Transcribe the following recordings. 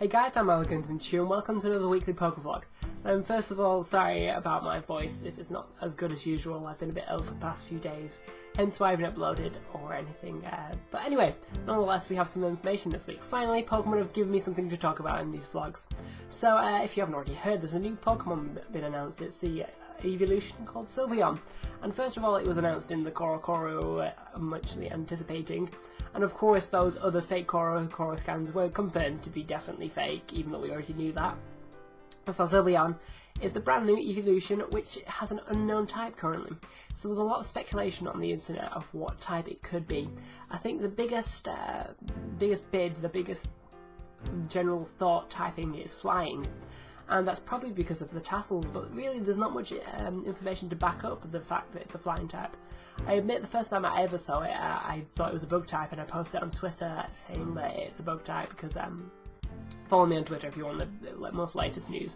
Hey guys, I'm Elegant and Chew, and welcome to another weekly Pokevlog. First of all, sorry about my voice if it's not as good as usual. I've been a bit ill for the past few days, hence why I haven't uploaded or anything. But anyway, nonetheless, we have some information this week. Finally, Pokemon have given me something to talk about in these vlogs. So, if you haven't already heard, there's a new Pokemon been announced. It's the Eeveelution called Sylveon. And first of all, it was announced in the Korokoro, muchly anticipating. And of course, those other fake Korokoro scans were confirmed to be definitely fake, even though we already knew that. So Sylveon is the brand new Eeveelution, which has an unknown type currently. So there's a lot of speculation on the internet of what type it could be. I think the biggest general thought typing is flying. And that's probably because of the tassels, but really there's not much information to back up the fact that it's a flying type. I admit the first time I ever saw it, I thought it was a bug type, and I posted it on Twitter saying that it's a bug type because follow me on Twitter if you want the most latest news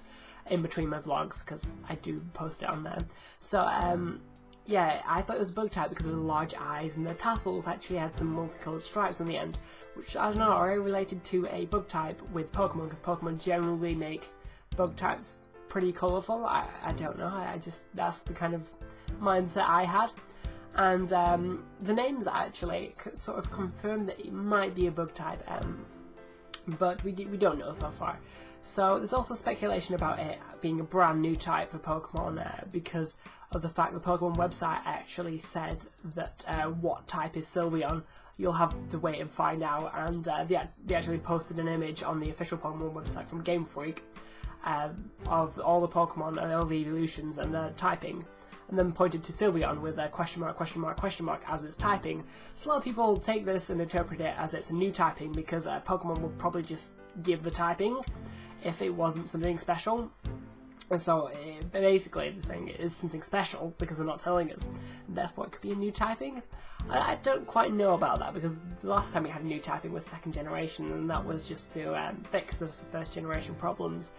in between my vlogs, because I do post it on there. So yeah, I thought it was a bug type because of the large eyes, and the tassels actually had some multicolored stripes on the end, which I don't know, are related to a bug type with Pokemon, because Pokemon generally make bug types pretty colourful. I don't know, that's the kind of mindset I had. And the names actually sort of confirm that it might be a bug type, but we don't know so far. So there's also speculation about it being a brand new type for Pokemon because of the fact the Pokemon website actually said that what type is Sylveon. You'll have to wait and find out, and they actually posted an image on the official Pokemon website from Game Freak of all the Pokemon and all the evolutions and the typing, and then pointed to Sylveon with a question mark as it's typing. So a lot of people take this and interpret it as it's a new typing because Pokemon will probably just give the typing if it wasn't something special. And so basically they're saying it is something special because they're not telling us, and therefore it could be a new typing. I don't quite know about that, because the last time we had a new typing was second generation, and that was just to fix those first generation problems.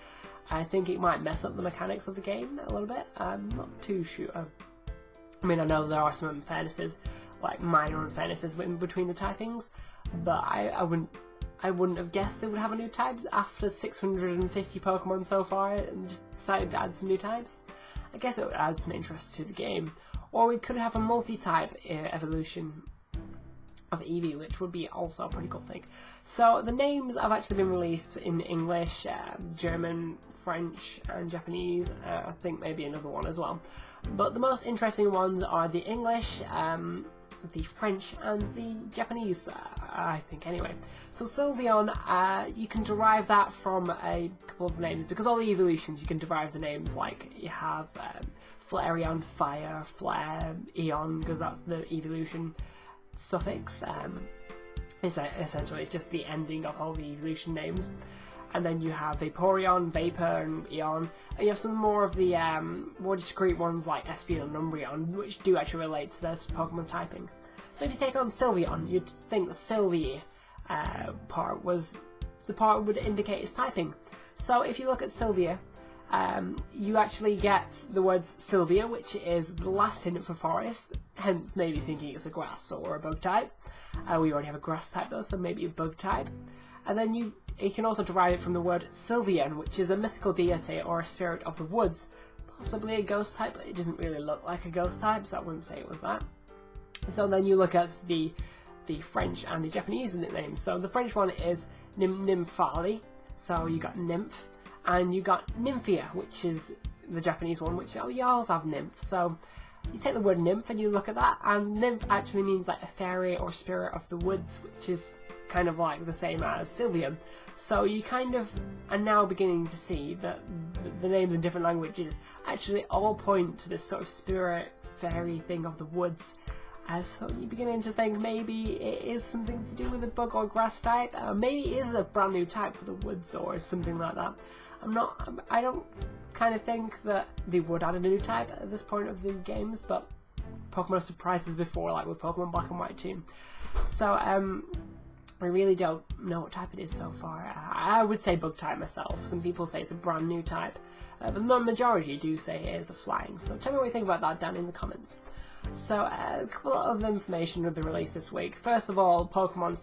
I think it might mess up the mechanics of the game a little bit. I'm not too sure. I mean, I know there are some unfairnesses, like minor unfairnesses in between the typings, but I wouldn't have guessed they would have a new type after 650 Pokemon so far and just decided to add some new types. I guess it would add some interest to the game. Or we could have a multi-type evolution of Eevee, which would be also a pretty cool thing. So the names have actually been released in English, German, French and Japanese, I think maybe another one as well. But the most interesting ones are the English, the French and the Japanese, I think anyway. So Sylveon, you can derive that from a couple of names, because all the evolutions you can derive the names, like you have Flareon, Fire, Flare, Eon, because that's the evolution suffix. Essentially it's just the ending of all the evolution names. And then you have Vaporeon, Vapor and Eon, and you have some more of the more discreet ones like Espeon and Umbreon, which do actually relate to their Pokemon typing. So if you take on Sylveon, you'd think the Sylvie part was the part would indicate its typing. So if you look at Sylvia, you actually get the words Sylvia, which is the last hint for forest, hence maybe thinking it's a grass or a bug type. We already have a grass type though, so maybe a bug type. And then you can also derive it from the word Sylveon, which is a mythical deity or a spirit of the woods, possibly a ghost type, but it doesn't really look like a ghost type, so I wouldn't say it was that. So then you look at the French and the Japanese names. So the French one is Nymphali, so you got nymph, and you got Nymphia, which is the Japanese one, which you also have nymph. So you take the word nymph and you look at that, and nymph actually means like a fairy or spirit of the woods, which is kind of like the same as Sylveon. So you kind of are now beginning to see that the names in different languages actually all point to this sort of spirit fairy thing of the woods. So you're beginning to think maybe it is something to do with a bug or grass type. Maybe it is a brand new type for the woods or something like that. I don't kind of think that they would add a new type at this point of the games, but Pokemon have surprised us before, like with Pokemon Black and White too. So I really don't know what type it is so far. I would say bug type myself. Some people say it's a brand new type, but the majority do say it is a flying. So tell me what you think about that down in the comments. So a couple of information will be released this week. First of all, Pokemon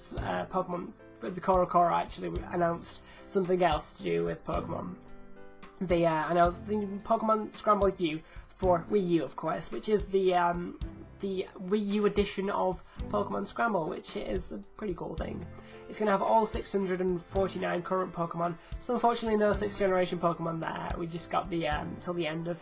the Korokoro actually announced something else to do with Pokemon. And I was thinking Pokemon Scramble U for Wii U, of course, which is the Wii U edition of Pokemon Scramble, which is a pretty cool thing. It's going to have all 649 current Pokemon, so unfortunately no 6th generation Pokemon there. We just got the till the end of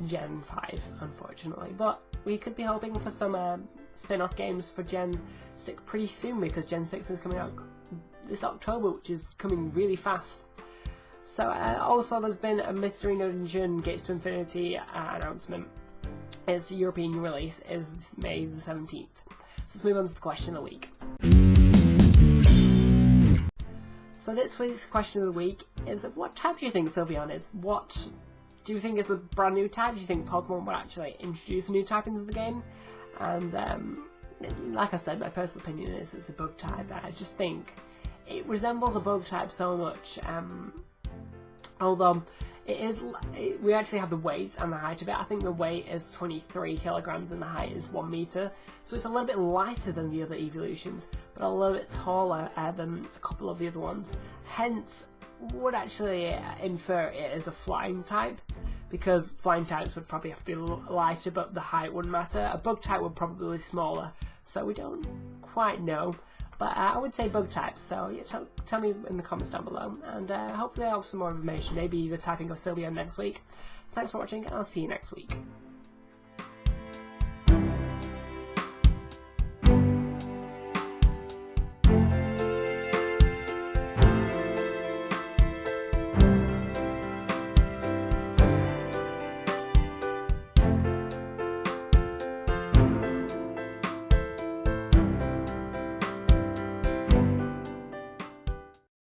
Gen 5, unfortunately. But we could be hoping for some spin-off games for Gen 6 pretty soon, because Gen 6 is coming out this October, which is coming really fast. So also there's been a Mystery Dungeon Gates to Infinity announcement. Its European release is May the 17th. So let's move on to the question of the week. So this week's question of the week is, what type do you think Sylveon is? What do you think is a brand new type? Do you think Pokemon would actually introduce a new type into the game? And like I said, my personal opinion is it's a bug type. I just think it resembles a bug type so much. Although we actually have the weight and the height of it. I think the weight is 23 kilograms and the height is 1 meter. So it's a little bit lighter than the other Eeveelutions, but a little bit taller than a couple of the other ones. Hence, would actually infer it as a flying type, because flying types would probably have to be a little lighter, but the height wouldn't matter. A bug type would probably be smaller, so we don't quite know. But I would say bug types, so yeah, tell me in the comments down below, and hopefully I'll have some more information, maybe the typing of Sylveon next week. So thanks for watching, and I'll see you next week.